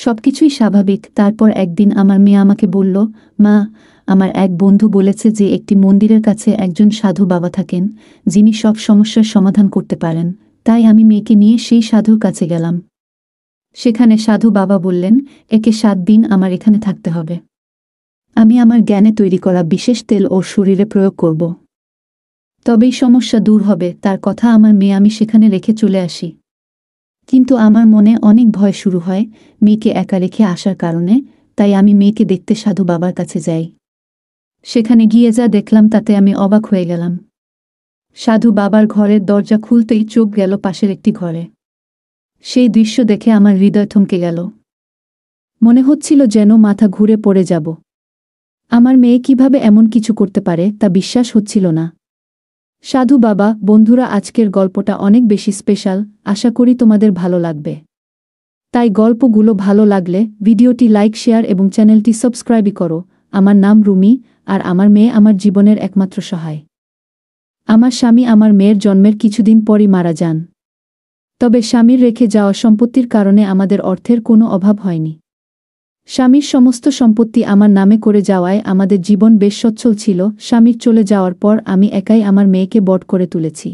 সবকিছুই স্বাভাবিক। তারপর একদিন আমার মেয়ে আমাকে বলল, মা, আমার এক বন্ধু বলেছে যে একটি মন্দিরের কাছে একজন সাধু বাবা থাকেন, যিনি সব সমস্যার সমাধান করতে পারেন। তাই আমি মেয়েকে নিয়ে সেই সাধুর কাছে গেলাম। সেখানে সাধু বাবা বললেন, একে 7 দিন আমার এখানে থাকতে হবে। আমি আমার জ্ঞানে তৈরি করা বিশেষ তেল ওর শরীরে প্রয়োগ করব। তবেই সমস্যা দূর হবে। তার কথা আমার মেয়ে আমি সেখানে রেখে চলে আসি। কিন্তু আমার মনে অনেক ভয় শুরু হয় মেয়েকে একা রেখে আসার কারণে। তাই আমি মেয়েকে দেখতে সাধু বাবার কাছে যাই। সেখানে গিয়ে যা দেখলাম তাতে আমি অবাক হয়ে গেলাম। সাধু বাবার ঘরের দরজা খুলতেই চোখ গেল পাশের একটি ঘরে। সেই দৃশ্য দেখে আমার হৃদয় থমকে গেল। মনে হচ্ছিল যেন মাথা ঘুরে পড়ে যাব। আমার মেয়ে কিভাবে এমন কিছু করতে পারে তা বিশ্বাস হচ্ছিল না। সাধু বাবা, বন্ধুরা, আজকের গল্পটা অনেক বেশি স্পেশাল। আশা করি তোমাদের ভালো লাগবে। তাই গল্পগুলো ভালো লাগলে ভিডিওটি লাইক, শেয়ার এবং চ্যানেলটি সাবস্ক্রাইব করো। আমার নাম রুমি, আর আমার মেয়ে আমার জীবনের একমাত্র সহায়। আমার স্বামী আমার মেয়ের জন্মের কিছুদিন পরই মারা যান। তবে স্বামীর রেখে যাওয়া সম্পত্তির কারণে আমাদের অর্থের কোনো অভাব হয়নি। স্বামীর সমস্ত সম্পত্তি আমার নামে করে যাওয়ায় আমাদের জীবন বেশ সচ্ছল ছিল। স্বামীর চলে যাওয়ার পর আমি একাই আমার মেয়েকে বড় করে তুলেছি।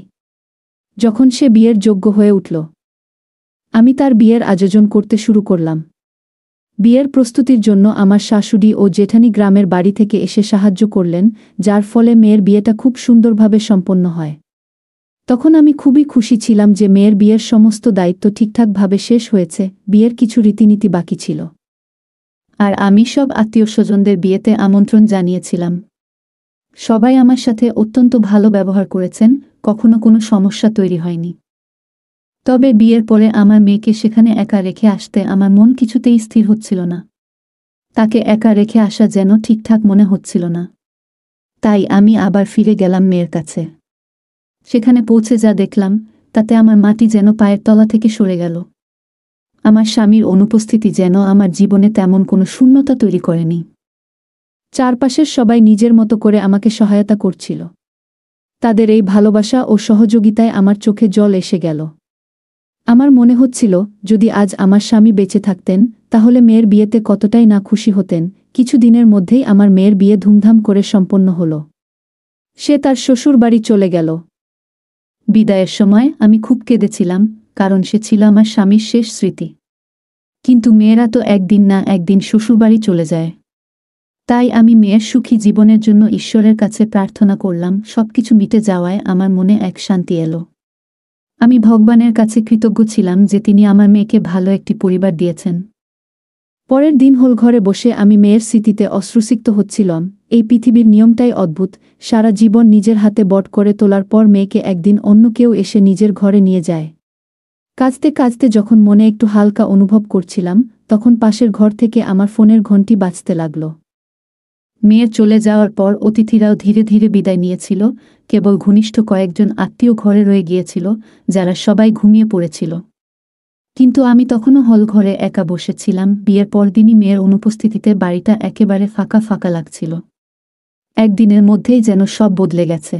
যখন সে বিয়ের যোগ্য হয়ে উঠল, আমি তার বিয়ের আয়োজন করতে শুরু করলাম। বিয়ের প্রস্তুতির জন্য আমার শাশুড়ি ও জেঠানি গ্রামের বাড়ি থেকে এসে সাহায্য করলেন, যার ফলে মেয়ের বিয়েটা খুব সুন্দরভাবে সম্পন্ন হয়। তখন আমি খুবই খুশি ছিলাম যে মেয়ের বিয়ের সমস্ত দায়িত্ব ঠিকঠাকভাবে শেষ হয়েছে। বিয়ের কিছু রীতিনীতি বাকি ছিল, আর আমি সব আত্মীয়-স্বজনদের বিয়েতে আমন্ত্রণ জানিয়েছিলাম। সবাই আমার সাথে অত্যন্ত ভালো ব্যবহার করেছেন, কখনো কোনো সমস্যা তৈরি হয়নি। তবে বিয়ের পরে আমার মেয়েকে সেখানে একা রেখে আসতে আমার মন কিছুতেই স্থির হচ্ছিল না। তাকে একা রেখে আসা যেন ঠিকঠাক মনে হচ্ছিল না। তাই আমি আবার ফিরে গেলাম মেয়ের কাছে। সেখানে পৌঁছে যা দেখলাম তাতে আমার মাটি যেন পায়ের তলা থেকে সরে গেল। আমার স্বামীর অনুপস্থিতি যেন আমার জীবনে তেমন কোনো শূন্যতা তৈরি করেনি। চারপাশের সবাই নিজের মতো করে আমাকে সহায়তা করছিল। তাদের এই ভালোবাসা ও সহযোগিতায় আমার চোখে জল এসে গেল। আমার মনে হচ্ছিল, যদি আজ আমার স্বামী বেঁচে থাকতেন তাহলে মেয়ের বিয়েতে কতটাই না খুশি হতেন। কিছু দিনের মধ্যেই আমার মেয়ের বিয়ে ধুমধাম করে সম্পন্ন হল। সে তার শ্বশুর বাড়ি চলে গেল। বিদায়ের সময় আমি খুব কেঁদেছিলাম, কারণ সে ছিল আমার স্বামীর শেষ স্মৃতি। কিন্তু মেয়েরা তো একদিন না একদিন শ্বশুরবাড়ি চলে যায়। তাই আমি মেয়ের সুখী জীবনের জন্য ঈশ্বরের কাছে প্রার্থনা করলাম। সবকিছু মিটে যাওয়ায় আমার মনে এক শান্তি এলো। আমি ভগবানের কাছে কৃতজ্ঞ ছিলাম যে তিনি আমার মেয়েকে ভালো একটি পরিবার দিয়েছেন। পরের দিন হল ঘরে বসে আমি মেয়ের স্মৃতিতে অশ্রুসিক্ত হচ্ছিলাম। এই পৃথিবীর নিয়মটাই অদ্ভুত। সারা জীবন নিজের হাতে বড় করে তোলার পর মেয়েকে একদিন অন্য কেউ এসে নিজের ঘরে নিয়ে যায়। কাঁদতে কাঁদতে যখন মনে একটু হালকা অনুভব করছিলাম, তখন পাশের ঘর থেকে আমার ফোনের ঘণ্টি বাজতে লাগল। মেয়ের চলে যাওয়ার পর অতিথিরাও ধীরে ধীরে বিদায় নিয়েছিল। কেবল ঘনিষ্ঠ কয়েকজন আত্মীয় ঘরে রয়ে গিয়েছিল, যারা সবাই ঘুমিয়ে পড়েছিল। কিন্তু আমি তখনও হল ঘরে একা বসেছিলাম। বিয়ের পরদিনই মেয়ের অনুপস্থিতিতে বাড়িটা একেবারে ফাঁকা ফাঁকা লাগছিল। একদিনের মধ্যেই যেন সব বদলে গেছে।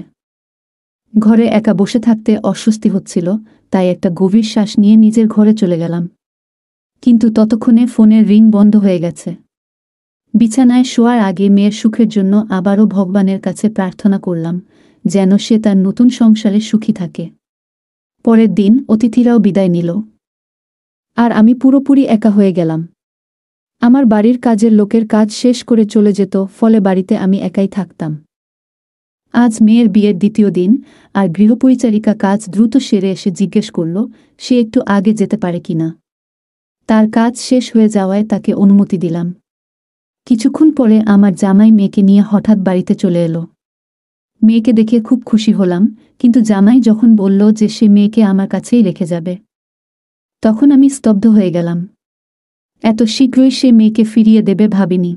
ঘরে একা বসে থাকতে অস্বস্তি হচ্ছিল, তাই একটা গভীর শ্বাস নিয়ে নিজের ঘরে চলে গেলাম। কিন্তু ততক্ষণে ফোনের রিং বন্ধ হয়ে গেছে। বিছানায় শোয়ার আগে মেয়ের সুখের জন্য আবারও ভগবানের কাছে প্রার্থনা করলাম, যেন সে তার নতুন সংসারে সুখী থাকে। পরের দিন অতিথিরাও বিদায় নিল, আর আমি পুরোপুরি একা হয়ে গেলাম। আমার বাড়ির কাজের লোকের কাজ শেষ করে চলে যেত, ফলে বাড়িতে আমি একাই থাকতাম। আজ মেয়ের বিয়ের দ্বিতীয় দিন, আর গৃহপরিচারিকা কাজ দ্রুত সেরে এসে জিজ্ঞেস করল সে একটু আগে যেতে পারে কিনা। তার কাজ শেষ হয়ে যাওয়ায় তাকে অনুমতি দিলাম। কিছুক্ষণ পরে আমার জামাই মেয়েকে নিয়ে হঠাৎ বাড়িতে চলে এলো। মেয়েকে দেখে খুব খুশি হলাম, কিন্তু জামাই যখন বলল যে সে মেয়েকে আমার কাছেই রেখে যাবে, তখন আমি স্তব্ধ হয়ে গেলাম। এত শীঘ্রই সে মেয়েকে ফিরিয়ে দেবে ভাবিনি।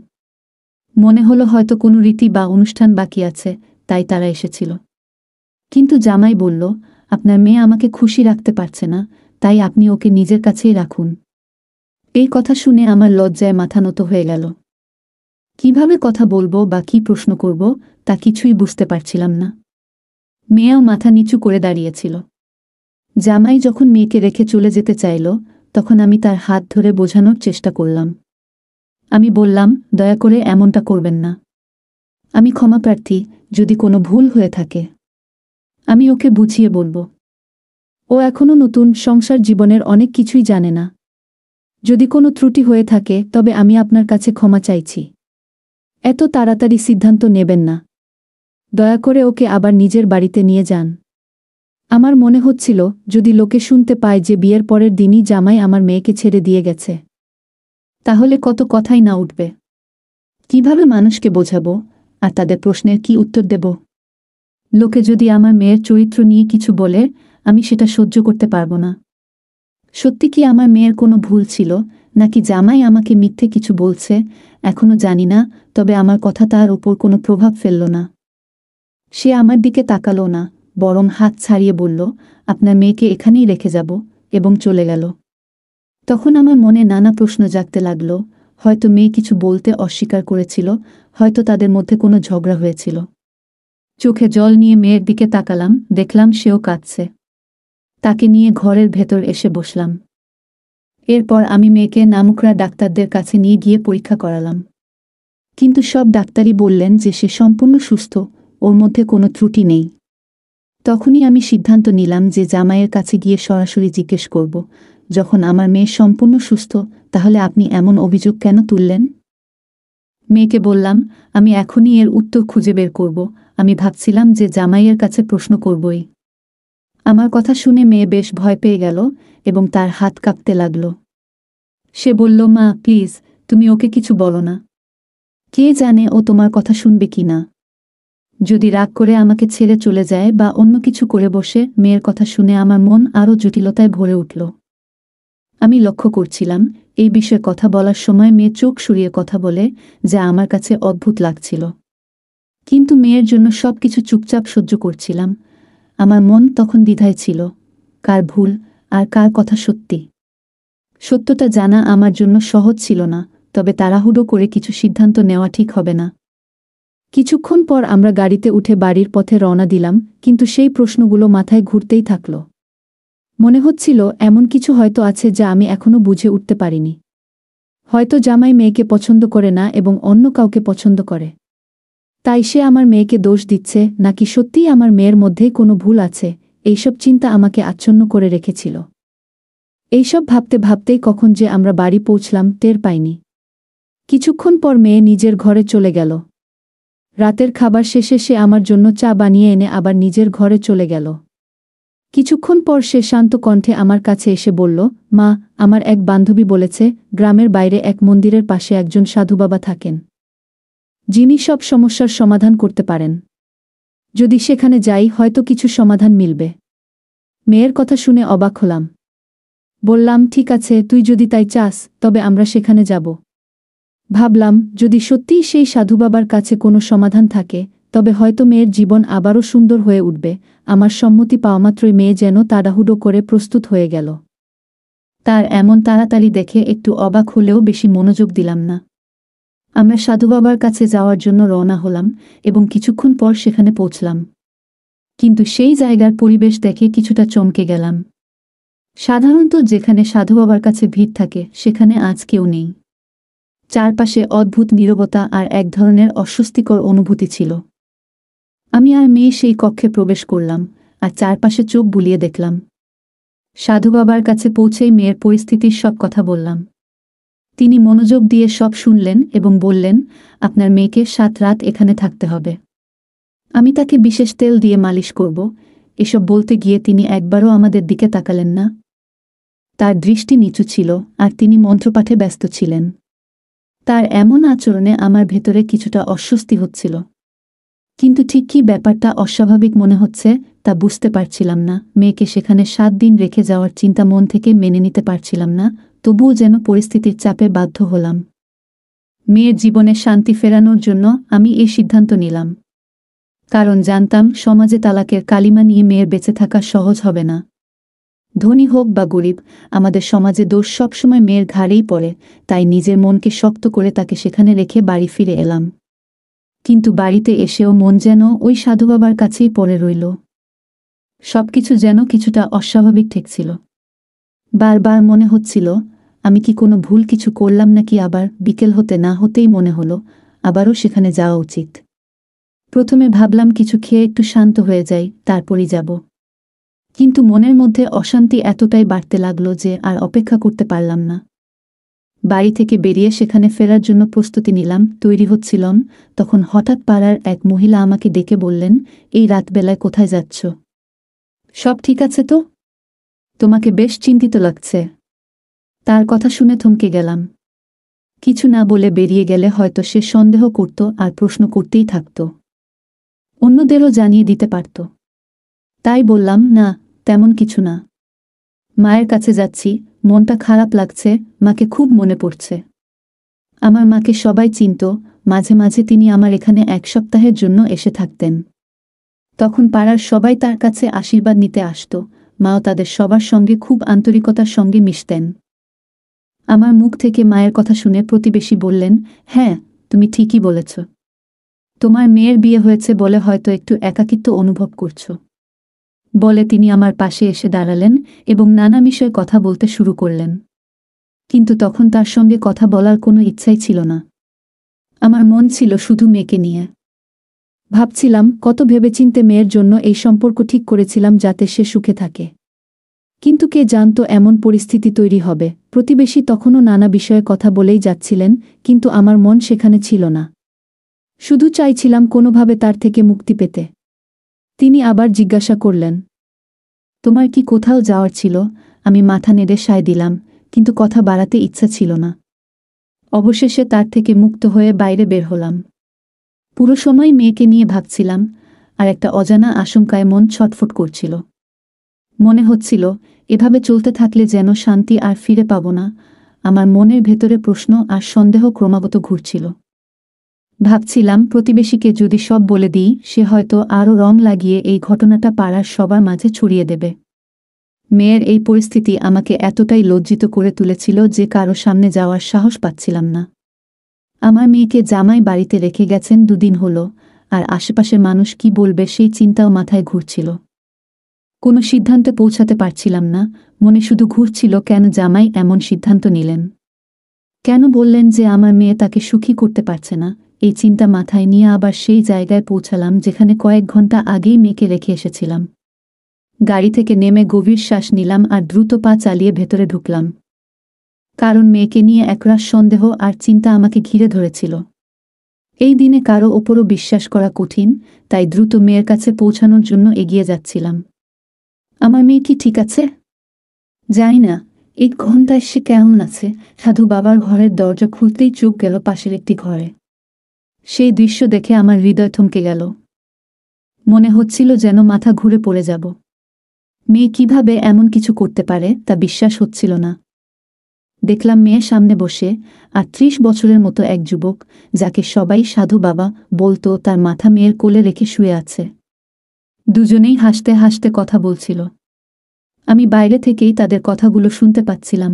মনে হলো হয়তো কোনো রীতি বা অনুষ্ঠান বাকি আছে, তাই তারা এসেছিল। কিন্তু জামাই বলল, আপনার মেয়ে আমাকে খুশি রাখতে পারছে না, তাই আপনি ওকে নিজের কাছেই রাখুন। এই কথা শুনে আমার লজ্জায় মাথা নত হয়ে গেল। কিভাবে কথা বলবো বা কি প্রশ্ন করব তা কিছুই বুঝতে পারছিলাম না। মেয়েও মাথা নিচু করে দাঁড়িয়েছিল। জামাই যখন মেয়েকে রেখে চলে যেতে চাইল, তখন আমি তার হাত ধরে বোঝানোর চেষ্টা করলাম। আমি বললাম, দয়া করে এমনটা করবেন না। আমি ক্ষমাপ্রার্থী যদি কোনো ভুল হয়ে থাকে। আমি ওকে বুঝিয়ে বলব। ও এখনও নতুন, সংসার জীবনের অনেক কিছুই জানে না। যদি কোনো ত্রুটি হয়ে থাকে তবে আমি আপনার কাছে ক্ষমা চাইছি। এত তাড়াতাড়ি সিদ্ধান্ত নেবেন না। দয়া করে ওকে আবার নিজের বাড়িতে নিয়ে যান। আমার মনে হচ্ছিল যদি লোকে শুনতে পায় যে বিয়ের পরের দিনই জামাই আমার মেয়েকে ছেড়ে দিয়ে গেছে, তাহলে কত কথাই না উঠবে। কিভাবে মানুষকে বোঝাবো আর তাদের প্রশ্নের কি উত্তর দেব? লোকে যদি আমার মেয়ের চরিত্র নিয়ে কিছু বলে, আমি সেটা সহ্য করতে পারব না। সত্যি কি আমার মেয়ের কোনো ভুল ছিল, নাকি জামাই আমাকে মিথ্যে কিছু বলছে, এখনো জানি না। তবে আমার কথা তার ওপর কোনো প্রভাব ফেলল না। সে আমার দিকে তাকালো না, বরং হাত ছাড়িয়ে বলল, আপনার মেয়েকে এখানেই রেখে যাব, এবং চলে গেল। তখন আমার মনে নানা প্রশ্ন জাগতে লাগল। হয়তো মেয়ে কিছু বলতে অস্বীকার করেছিল, হয়তো তাদের মধ্যে কোনো ঝগড়া হয়েছিল। চোখে জল নিয়ে মেয়ের দিকে তাকালাম, দেখলাম সেও কাঁদছে। তাকে নিয়ে ঘরের ভেতর এসে বসলাম। এরপর আমি মেয়েকে নামকরা ডাক্তারদের কাছে নিয়ে গিয়ে পরীক্ষা করালাম। কিন্তু সব ডাক্তারই বললেন যে সে সম্পূর্ণ সুস্থ, ওর মধ্যে কোনো ত্রুটি নেই। তখনই আমি সিদ্ধান্ত নিলাম যে জামাইয়ের কাছে গিয়ে সরাসরি জিজ্ঞেস করব, যখন আমার মেয়ে সম্পূর্ণ সুস্থ, তাহলে আপনি এমন অভিযোগ কেন তুললেন? মেয়েকে বললাম, আমি এখনই এর উত্তর খুঁজে বের করব। আমি ভাবছিলাম যে জামাইয়ের কাছে প্রশ্ন করবই। আমার কথা শুনে মেয়ে বেশ ভয় পেয়ে গেল এবং তার হাত কাঁপতে লাগল। সে বলল, মা প্লিজ, তুমি ওকে কিছু বলো না। কে জানে ও তোমার কথা শুনবে কি না। যদি রাগ করে আমাকে ছেড়ে চলে যায় বা অন্য কিছু করে বসে। মেয়ের কথা শুনে আমার মন আরও জটিলতায় ভরে উঠল। আমি লক্ষ্য করছিলাম এই বিষয়ে কথা বলার সময় মেয়ে চোখ সরিয়ে কথা বলে, যা আমার কাছে অদ্ভুত লাগছিল। কিন্তু মেয়ের জন্য সব কিছু চুপচাপ সহ্য করছিলাম। আমার মন তখন দ্বিধায় ছিল, কার ভুল আর কার কথা সত্যি। সত্যটা জানা আমার জন্য সহজ ছিল না, তবে তাড়াহুড়ো করে কিছু সিদ্ধান্ত নেওয়া ঠিক হবে না। কিছুক্ষণ পর আমরা গাড়িতে উঠে বাড়ির পথে রওনা দিলাম, কিন্তু সেই প্রশ্নগুলো মাথায় ঘুরতেই থাকল। মনে হচ্ছিল এমন কিছু হয়তো আছে যা আমি এখনো বুঝে উঠতে পারিনি। হয়তো জামাই মেয়েকে পছন্দ করে না এবং অন্য কাউকে পছন্দ করে। তাই সে আমার মেয়েকে দোষ দিচ্ছে, নাকি সত্যিই আমার মেয়ের মধ্যেই কোনো ভুল আছে? এইসব চিন্তা আমাকে আচ্ছন্ন করে রেখেছিল। এইসব ভাবতে ভাবতেই কখন যে আমরা বাড়ি পৌঁছলাম টের পাইনি। কিছুক্ষণ পর মেয়ে নিজের ঘরে চলে গেল। রাতের খাবার শেষে সে আমার জন্য চা বানিয়ে এনে আবার নিজের ঘরে চলে গেল। কিছুক্ষণ পর সে শান্ত কণ্ঠে আমার কাছে এসে বলল, মা, আমার এক বান্ধবী বলেছে গ্রামের বাইরে এক মন্দিরের পাশে একজন সাধুবাবা থাকেন, যিনি সব সমস্যার সমাধান করতে পারেন। যদি সেখানে যাই হয়তো কিছু সমাধান মিলবে। মেয়ের কথা শুনে অবাক হলাম। বললাম, ঠিক আছে, তুই যদি তাই চাস তবে আমরা সেখানে যাব। ভাবলাম, যদি সত্যিই সেই সাধুবাবার কাছে কোনো সমাধান থাকে, তবে হয়তো মেয়ের জীবন আবারও সুন্দর হয়ে উঠবে। আমার সম্মতি পাওয়ামাত্রই মেয়ে যেন তাড়াহুড়ো করে প্রস্তুত হয়ে গেল। তার এমন তাড়াতাড়ি দেখে একটু অবাক হলেও বেশি মনোযোগ দিলাম না। আমরা সাধুবাবার কাছে যাওয়ার জন্য রওনা হলাম এবং কিছুক্ষণ পর সেখানে পৌঁছলাম। কিন্তু সেই জায়গার পরিবেশ দেখে কিছুটা চমকে গেলাম। সাধারণত যেখানে সাধুবাবার কাছে ভিড় থাকে সেখানে আজ কেউ নেই। চারপাশে অদ্ভুত নীরবতা আর এক ধরনের অস্বস্তিকর অনুভূতি ছিল। আমি আর মেয়ে সেই কক্ষে প্রবেশ করলাম আর চারপাশে চোখ বুলিয়ে দেখলাম। সাধুবাবার কাছে পৌঁছেই মেয়ের পরিস্থিতির সব কথা বললাম। তিনি মনোযোগ দিয়ে সব শুনলেন এবং বললেন, আপনার মেয়েকে 7 রাত এখানে থাকতে হবে। আমি তাকে বিশেষ তেল দিয়ে মালিশ করব। এসব বলতে গিয়ে তিনি একবারও আমাদের দিকে তাকালেন না। তার দৃষ্টি নিচু ছিল আর তিনি মন্ত্রপাঠে ব্যস্ত ছিলেন। তার এমন আচরণে আমার ভেতরে কিছুটা অস্বস্তি হচ্ছিল। কিন্তু ঠিক কী ব্যাপারটা অস্বাভাবিক মনে হচ্ছে তা বুঝতে পারছিলাম না। মেয়েকে সেখানে 7 দিন রেখে যাওয়ার চিন্তা মন থেকে মেনে নিতে পারছিলাম না, তবুও যেন পরিস্থিতির চাপে বাধ্য হলাম। মেয়ের জীবনে শান্তি ফেরানোর জন্য আমি এই সিদ্ধান্ত নিলাম। কারণ জানতাম সমাজে তালাকের কালিমা নিয়ে মেয়ের বেঁচে থাকা সহজ হবে না। ধনী হোক বা গরিব, আমাদের সমাজে দোষ সবসময় মেয়ের ঘাড়েই পড়ে। তাই নিজের মনকে শক্ত করে তাকে সেখানে রেখে বাড়ি ফিরে এলাম। কিন্তু বাড়িতে এসেও মন যেন ওই সাধুবাবার কাছেই পড়ে রইল। সবকিছু যেন কিছুটা অস্বাভাবিক ঠেকছিল। বারবার মনে হচ্ছিল আমি কি কোনো ভুল কিছু করলাম নাকি, আবার বিকেল হতে না হতেই মনে হলো আবারও সেখানে যাওয়া উচিত। প্রথমে ভাবলাম কিছু খেয়ে একটু শান্ত হয়ে যাই, তারপরই যাব। কিন্তু মনের মধ্যে অশান্তি এতটাই বাড়তে লাগলো যে আর অপেক্ষা করতে পারলাম না। বাড়ি থেকে বেরিয়ে সেখানে ফেরার জন্য প্রস্তুতি নিলাম, তৈরি হচ্ছিলাম, তখন হঠাৎ পাড়ার এক মহিলা আমাকে ডেকে বললেন, এই রাতবেলায় কোথায় যাচ্ছ? সব ঠিক আছে তো? তোমাকে বেশ চিন্তিত লাগছে। তার কথা শুনে থমকে গেলাম। কিছু না বলে বেরিয়ে গেলে হয়তো সে সন্দেহ করত আর প্রশ্ন করতেই থাকত, অন্যদেরও জানিয়ে দিতে পারত। তাই বললাম, না, তেমন কিছু না। মায়ের কাছে যাচ্ছি, মনটা খারাপ লাগছে, মাকে খুব মনে পড়ছে। আমার মাকে সবাই চিনত, মাঝে মাঝে তিনি আমার এখানে 1 সপ্তাহের জন্য এসে থাকতেন। তখন পাড়ার সবাই তার কাছে আশীর্বাদ নিতে আসত, মাও তাদের সবার সঙ্গে খুব আন্তরিকতার সঙ্গে মিশতেন। আমার মুখ থেকে মায়ের কথা শুনে প্রতিবেশী বললেন, হ্যাঁ, তুমি ঠিকই বলেছ। তোমার মেয়ের বিয়ে হয়েছে বলে হয়তো একটু একাকিত্ব অনুভব করছ। বলে তিনি আমার পাশে এসে দাঁড়ালেন এবং নানা বিষয়ে কথা বলতে শুরু করলেন। কিন্তু তখন তার সঙ্গে কথা বলার কোনো ইচ্ছাই ছিল না। আমার মন ছিল শুধু মেয়েকে নিয়ে। ভাবছিলাম কত ভেবেচিন্তে মেয়ের জন্য এই সম্পর্ক ঠিক করেছিলাম যাতে সে সুখে থাকে। কিন্তু কে জানতো এমন পরিস্থিতি তৈরি হবে। প্রতিবেশী তখনও নানা বিষয়ে কথা বলেই যাচ্ছিলেন, কিন্তু আমার মন সেখানে ছিল না। শুধু চাইছিলাম কোনোভাবে তার থেকে মুক্তি পেতে। তিনি আবার জিজ্ঞাসা করলেন, তোমার কি কোথাও যাওয়ার ছিল? আমি মাথা নেড়ে সায় দিলাম, কিন্তু কথা বাড়াতে ইচ্ছা ছিল না। অবশেষে তার থেকে মুক্ত হয়ে বাইরে বের হলাম। পুরো সময় মেয়েকে নিয়ে ভাবছিলাম, আর একটা অজানা আশঙ্কায় মন ছটফট করছিল। মনে হচ্ছিল এভাবে চলতে থাকলে যেন শান্তি আর ফিরে পাব না। আমার মনের ভেতরে প্রশ্ন আর সন্দেহ ক্রমাগত ঘুরছিল। ভাবছিলাম প্রতিবেশীকে যদি সব বলে দিই, সে হয়তো আরও রং লাগিয়ে এই ঘটনাটা পাড়ার সবার মাঝে ছড়িয়ে দেবে। মেয়ের এই পরিস্থিতি আমাকে এতটাই লজ্জিত করে তুলেছিল যে কারো সামনে যাওয়ার সাহস পাচ্ছিলাম না। আমার মেয়েকে জামাই বাড়িতে রেখে গেছেন 2 দিন হলো, আর আশেপাশের মানুষ কি বলবে সেই চিন্তাও মাথায় ঘুরছিল। কোনো সিদ্ধান্তে পৌঁছাতে পারছিলাম না, মনে শুধু ঘুরছিল কেন জামাই এমন সিদ্ধান্ত নিলেন। কেন বললেন যে আমার মেয়ে তাকে সুখী করতে পারছে না। এই চিন্তা মাথায় নিয়ে আবার সেই জায়গায় পৌঁছালাম যেখানে কয়েক ঘন্টা আগেই মেয়েকে রেখে এসেছিলাম। গাড়ি থেকে নেমে গভীর শ্বাস নিলাম আর দ্রুত পা চালিয়ে ভেতরে ঢুকলাম। কারণ মেয়েকে নিয়ে একরাশ সন্দেহ আর চিন্তা আমাকে ঘিরে ধরেছিল। এই দিনে কারো ওপরও বিশ্বাস করা কঠিন, তাই দ্রুত মেয়ের কাছে পৌঁছানোর জন্য এগিয়ে যাচ্ছিলাম। আমার মেয়ে কি ঠিক আছে? জানি না, 1 ঘন্টায় সে কেমন আছে। সাধু বাবার ঘরের দরজা খুলতেই চোখ গেল পাশের একটি ঘরে। সেই দৃশ্য দেখে আমার হৃদয় থমকে গেল। মনে হচ্ছিল যেন মাথা ঘুরে পড়ে যাব। মেয়ে কিভাবে এমন কিছু করতে পারে তা বিশ্বাস হচ্ছিল না। দেখলাম মেয়ে সামনে বসে, আর 30 বছরের মতো এক যুবক, যাকে সবাই সাধু বাবা বলতো, তার মাথা মেয়ের কোলে রেখে শুয়ে আছে। দুজনেই হাসতে হাসতে কথা বলছিল। আমি বাইরে থেকেই তাদের কথাগুলো শুনতে পাচ্ছিলাম।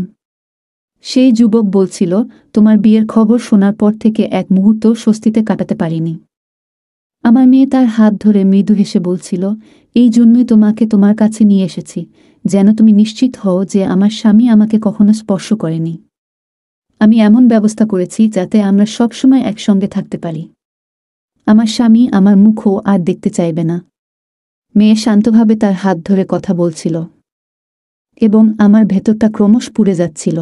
সেই যুবক বলছিল, তোমার বিয়ের খবর শোনার পর থেকে এক মুহূর্ত স্বস্তিতে কাটাতে পারিনি। আমার মেয়ে তার হাত ধরে মৃদু হেসে বলছিল, এই জন্যই তোমাকে তোমার কাছে নিয়ে এসেছি, যেন তুমি নিশ্চিত হও যে আমার স্বামী আমাকে কখনো স্পর্শ করেনি। আমি এমন ব্যবস্থা করেছি যাতে আমরা সবসময় একসঙ্গে থাকতে পারি। আমার স্বামী আমার মুখও আর দেখতে চাইবে না। মেয়ে শান্তভাবে তার হাত ধরে কথা বলছিল, এবং আমার ভেতরটা ক্রমশ পুড়ে যাচ্ছিল।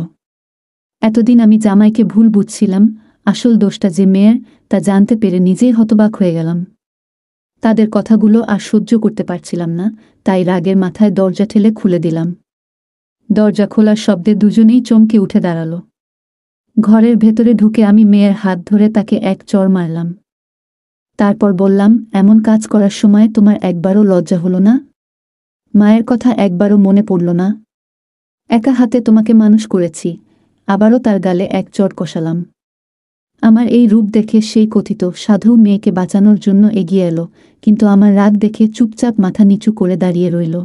এতদিন আমি জামাইকে ভুল বুঝছিলাম, আসল দোষটা যে মেয়ের তা জানতে পেরে নিজেই হতবাক হয়ে গেলাম। তাদের কথাগুলো আর সহ্য করতে পারছিলাম না, তাই রাগের মাথায় দরজা ঠেলে খুলে দিলাম। দরজা খোলার শব্দে দুজনেই চমকে উঠে দাঁড়াল। ঘরের ভেতরে ঢুকে আমি মেয়ের হাত ধরে তাকে এক চড় মারলাম। তারপর বললাম, এমন কাজ করার সময় তোমার একবারও লজ্জা হলো না? মায়ের কথা একবারও মনে পড়ল না? একা হাতে তোমাকে মানুষ করেছি। আবারও তার গালে এক চড় কষালাম। আমার এই রূপ দেখে সেই কথিত সাধু মেয়েকে বাঁচানোর জন্য এগিয়ে এলো, কিন্তু আমার রাগ দেখে চুপচাপ মাথা নিচু করে দাঁড়িয়ে রইল।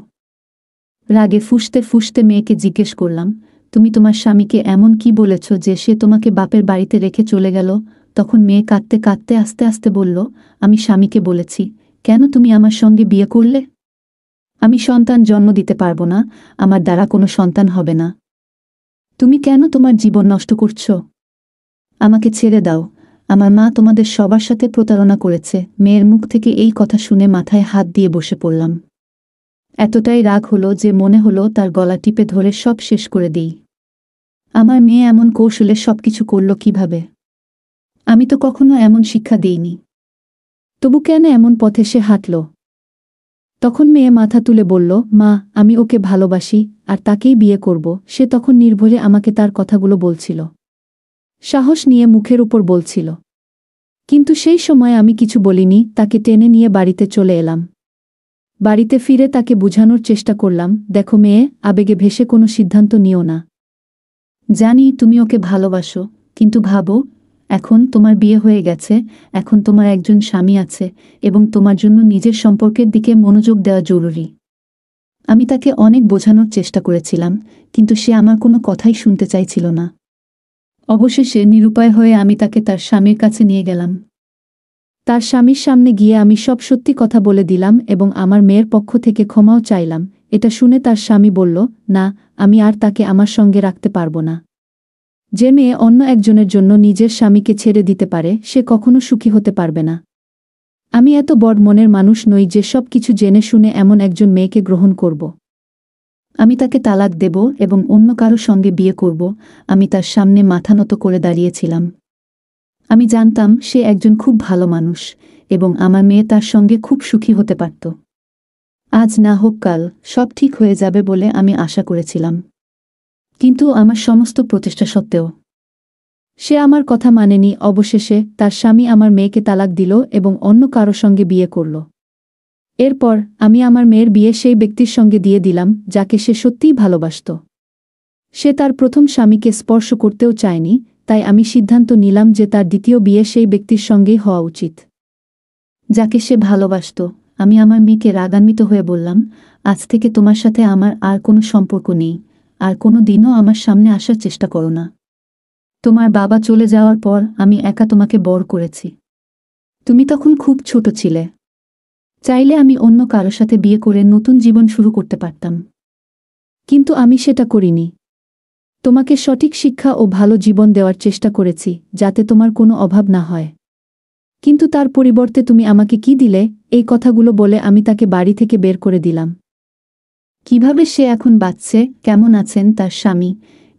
রাগে ফুঁসতে ফুঁসতে মেয়েকে জিজ্ঞেস করলাম, তুমি তোমার স্বামীকে এমন কি বলেছ যে সে তোমাকে বাপের বাড়িতে রেখে চলে গেল? তখন মেয়ে কাঁদতে কাঁদতে আস্তে আস্তে বলল, আমি স্বামীকে বলেছি, কেন তুমি আমার সঙ্গে বিয়ে করলে? আমি সন্তান জন্ম দিতে পারব না, আমার দ্বারা কোনো সন্তান হবে না। তুমি কেন তোমার জীবন নষ্ট করছো? আমাকে ছেড়ে দাও, আমার মা তোমাদের সবার সাথে প্রতারণা করেছে। মেয়ের মুখ থেকে এই কথা শুনে মাথায় হাত দিয়ে বসে পড়লাম। এতটাই রাগ হলো যে মনে হলো তার গলা টিপে ধরে সব শেষ করে দিই। আমার মেয়ে এমন কৌশলে সবকিছু করল কিভাবে? আমি তো কখনো এমন শিক্ষা দিইনি। তবু কেন এমন পথে সে হাঁটল? তখন মেয়ে মাথা তুলে বলল, মা, আমি ওকে ভালোবাসি আর তাকেই বিয়ে করব। সে তখন নির্ভরে আমাকে তার কথাগুলো বলছিল, সাহস নিয়ে মুখের উপর বলছিল। কিন্তু সেই সময় আমি কিছু বলিনি, তাকে টেনে নিয়ে বাড়িতে চলে এলাম। বাড়িতে ফিরে তাকে বুঝানোর চেষ্টা করলাম, দেখো মেয়ে, আবেগে ভেসে কোনো সিদ্ধান্ত নিও না। জানি তুমি ওকে ভালোবাসো, কিন্তু ভাবো, এখন তোমার বিয়ে হয়ে গেছে, এখন তোমার একজন স্বামী আছে এবং তোমার জন্য নিজের সম্পর্কের দিকে মনোযোগ দেওয়া জরুরি। আমি তাকে অনেক বোঝানোর চেষ্টা করেছিলাম, কিন্তু সে আমার কোনো কথাই শুনতে চাইছিল না। অবশেষে নিরুপায় হয়ে আমি তাকে তার স্বামীর কাছে নিয়ে গেলাম। তার স্বামীর সামনে গিয়ে আমি সব সত্যি কথা বলে দিলাম এবং আমার মেয়ের পক্ষ থেকে ক্ষমাও চাইলাম। এটা শুনে তার স্বামী বলল, না, আমি আর তাকে আমার সঙ্গে রাখতে পারব না। যে মেয়ে অন্য একজনের জন্য নিজের স্বামীকে ছেড়ে দিতে পারে, সে কখনো সুখী হতে পারবে না। আমি এত বড় মনের মানুষ নই যে সব কিছু জেনে শুনে এমন একজন মেয়েকে গ্রহণ করব। আমি তাকে তালাক দেব এবং অন্য কারো সঙ্গে বিয়ে করব। আমি তার সামনে মাথা নত করে দাঁড়িয়েছিলাম। আমি জানতাম সে একজন খুব ভালো মানুষ এবং আমার মেয়ে তার সঙ্গে খুব সুখী হতে পারত। আজ না হোক কাল সব ঠিক হয়ে যাবে বলে আমি আশা করেছিলাম। কিন্তু আমার সমস্ত প্রচেষ্টা সত্ত্বেও সে আমার কথা মানেনি। অবশেষে তার স্বামী আমার মেয়েকে তালাক দিল এবং অন্য কারো সঙ্গে বিয়ে করল। এরপর আমি আমার মেয়ের বিয়ে সেই ব্যক্তির সঙ্গে দিয়ে দিলাম যাকে সে সত্যিই ভালোবাসত। সে তার প্রথম স্বামীকে স্পর্শ করতেও চায়নি, তাই আমি সিদ্ধান্ত নিলাম যে তার দ্বিতীয় বিয়ে সেই ব্যক্তির সঙ্গেই হওয়া উচিত যাকে সে ভালোবাসত। আমি আমার মেয়েকে রাগান্বিত হয়ে বললাম, আজ থেকে তোমার সাথে আমার আর কোনো সম্পর্ক নেই, আর কোনো দিনও আমার সামনে আসার চেষ্টা করো না। তোমার বাবা চলে যাওয়ার পর আমি একা তোমাকে বড় করেছি। তুমি তখন খুব ছোট ছিলে। চাইলে আমি অন্য কারো সাথে বিয়ে করে নতুন জীবন শুরু করতে পারতাম, কিন্তু আমি সেটা করিনি। তোমাকে সঠিক শিক্ষা ও ভালো জীবন দেওয়ার চেষ্টা করেছি, যাতে তোমার কোনো অভাব না হয়। কিন্তু তার পরিবর্তে তুমি আমাকে কি দিলে? এই কথাগুলো বলে আমি তাকে বাড়ি থেকে বের করে দিলাম। কিভাবে সে এখন বাঁচছে, কেমন আছেন তার স্বামী,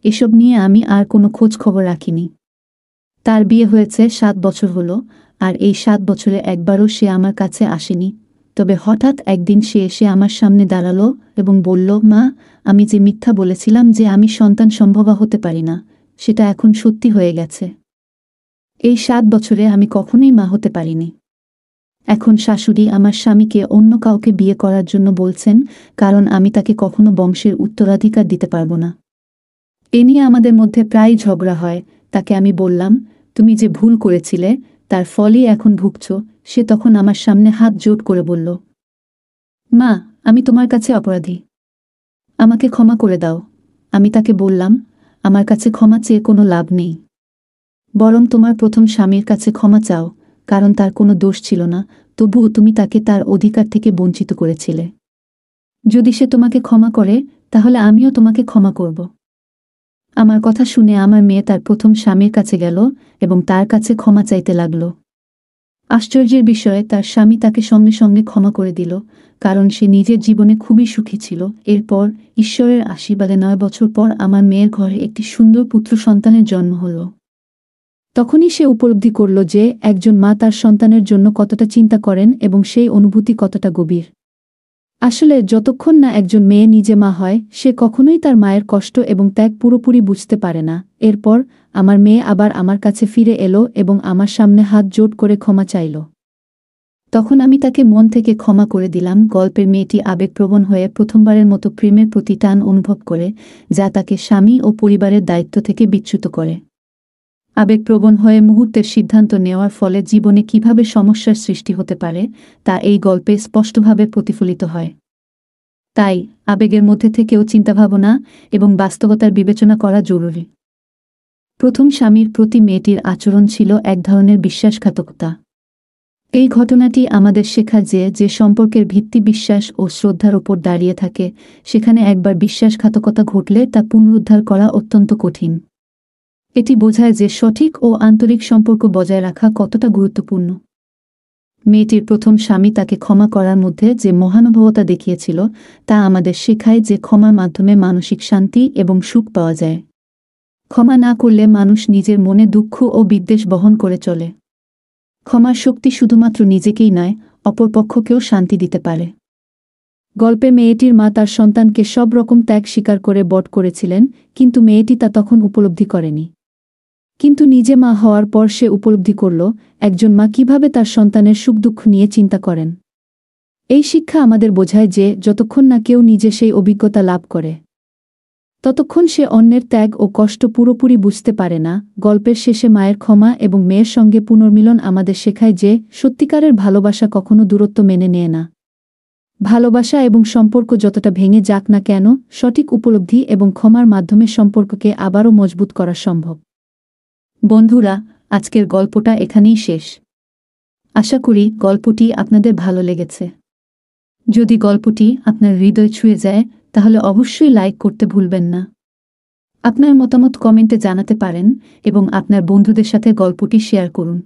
এসব নিয়ে আমি আর কোনো খোঁজ খবর রাখিনি। তার বিয়ে হয়েছে 7 বছর হলো, আর এই 7 বছরে একবারও সে আমার কাছে আসেনি। তবে হঠাৎ একদিন সে এসে আমার সামনে দাঁড়ালো এবং বলল, মা, আমি যে মিথ্যা বলেছিলাম যে আমি সন্তান সম্ভবা হতে পারি না, সেটা এখন সত্যি হয়ে গেছে। এই 7 বছরে আমি কখনোই মা হতে পারিনি। এখন শাশুড়ি আমার স্বামীকে অন্য কাউকে বিয়ে করার জন্য বলছেন, কারণ আমি তাকে কখনো বংশের উত্তরাধিকার দিতে পারব না। এ নিয়ে আমাদের মধ্যে প্রায় ঝগড়া হয়। তাকে আমি বললাম, তুমি যে ভুল করেছিলে তার ফলই এখন ভুগছ। সে তখন আমার সামনে হাত জোড় করে বলল, মা, আমি তোমার কাছে অপরাধী, আমাকে ক্ষমা করে দাও। আমি তাকে বললাম, আমার কাছে ক্ষমা চেয়ে কোনো লাভ নেই, বরং তোমার প্রথম স্বামীর কাছে ক্ষমা চাও, কারণ তার কোনো দোষ ছিল না, তবুও তুমি তাকে তার অধিকার থেকে বঞ্চিত করেছিলে। যদি সে তোমাকে ক্ষমা করে, তাহলে আমিও তোমাকে ক্ষমা করব। আমার কথা শুনে আমার মেয়ে তার প্রথম স্বামীর কাছে গেল এবং তার কাছে ক্ষমা চাইতে লাগল। আশ্চর্যের বিষয়ে তার স্বামী তাকে সঙ্গে সঙ্গে ক্ষমা করে দিল, কারণ সে নিজের জীবনে খুবই সুখী ছিল। এরপর ঈশ্বরের আশীর্বাদে 9 বছর পর আমার মেয়ের ঘরে একটি সুন্দর পুত্র সন্তানের জন্ম হল। তখনই সে উপলব্ধি করল যে একজন মা তার সন্তানের জন্য কতটা চিন্তা করেন এবং সেই অনুভূতি কতটা গভীর। আসলে যতক্ষণ না একজন মেয়ে নিজে মা হয়, সে কখনোই তার মায়ের কষ্ট এবং ত্যাগ পুরোপুরি বুঝতে পারে না। এরপর আমার মেয়ে আবার আমার কাছে ফিরে এলো এবং আমার সামনে হাত জোড় করে ক্ষমা চাইল। তখন আমি তাকে মন থেকে ক্ষমা করে দিলাম। গল্পের মেয়েটি আবেগপ্রবণ হয়ে প্রথমবারের মতো প্রেমের প্রতি টান অনুভব করে, যা তাকে স্বামী ও পরিবারের দায়িত্ব থেকে বিচ্যুত করে। আবেগপ্রবণ হয়ে মুহূর্তের সিদ্ধান্ত নেওয়ার ফলে জীবনে কিভাবে সমস্যার সৃষ্টি হতে পারে তা এই গল্পে স্পষ্টভাবে প্রতিফলিত হয়। তাই আবেগের মধ্যে থেকেও চিন্তাভাবনা এবং বাস্তবতার বিবেচনা করা জরুরি। প্রথম স্বামীর প্রতি মেয়েটির আচরণ ছিল এক ধরনের বিশ্বাসঘাতকতা। এই ঘটনাটি আমাদের শেখায় যে যে সম্পর্কের ভিত্তি বিশ্বাস ও শ্রদ্ধার ওপর দাঁড়িয়ে থাকে সেখানে একবার বিশ্বাসঘাতকতা ঘটলে তা পুনরুদ্ধার করা অত্যন্ত কঠিন। এটি বোঝায় যে সঠিক ও আন্তরিক সম্পর্ক বজায় রাখা কতটা গুরুত্বপূর্ণ। মেয়েটির প্রথম স্বামী তাকে ক্ষমা করার মধ্যে যে মহানুভবতা দেখিয়েছিল তা আমাদের শেখায় যে ক্ষমার মাধ্যমে মানসিক শান্তি এবং সুখ পাওয়া যায়। ক্ষমা না করলে মানুষ নিজের মনে দুঃখ ও বিদ্বেষ বহন করে চলে। ক্ষমার শক্তি শুধুমাত্র নিজেকেই নয়, অপরপক্ষকেও শান্তি দিতে পারে। গল্পে মেয়েটির মা তার সন্তানকে সব রকম ত্যাগ স্বীকার করে বট করেছিলেন, কিন্তু মেয়েটি তা তখন উপলব্ধি করেনি। কিন্তু নিজে মা হওয়ার পর সে উপলব্ধি করল একজন মা কিভাবে তার সন্তানের সুখ দুঃখ নিয়ে চিন্তা করেন। এই শিক্ষা আমাদের বোঝায় যে যতক্ষণ না কেউ নিজে সেই অভিজ্ঞতা লাভ করে ততক্ষণ সে অন্যের ত্যাগ ও কষ্ট পুরোপুরি বুঝতে পারে না। গল্পের শেষে মায়ের ক্ষমা এবং মেয়ের সঙ্গে পুনর্মিলন আমাদের শেখায় যে সত্যিকারের ভালোবাসা কখনো দূরত্ব মেনে নেয় না। ভালোবাসা এবং সম্পর্ক যতটা ভেঙে যাক না কেন, সঠিক উপলব্ধি এবং ক্ষমার মাধ্যমে সম্পর্ককে আবারও মজবুত করা সম্ভব। বন্ধুরা, আজকের গল্পটা এখানেই শেষ। আশা করি গল্পটি আপনাদের ভালো লেগেছে। যদি গল্পটি আপনার হৃদয় ছুঁয়ে যায় তাহলে অবশ্যই লাইক করতে ভুলবেন না। আপনার মতামত কমেন্টে জানাতে পারেন এবং আপনার বন্ধুদের সাথে গল্পটি শেয়ার করুন।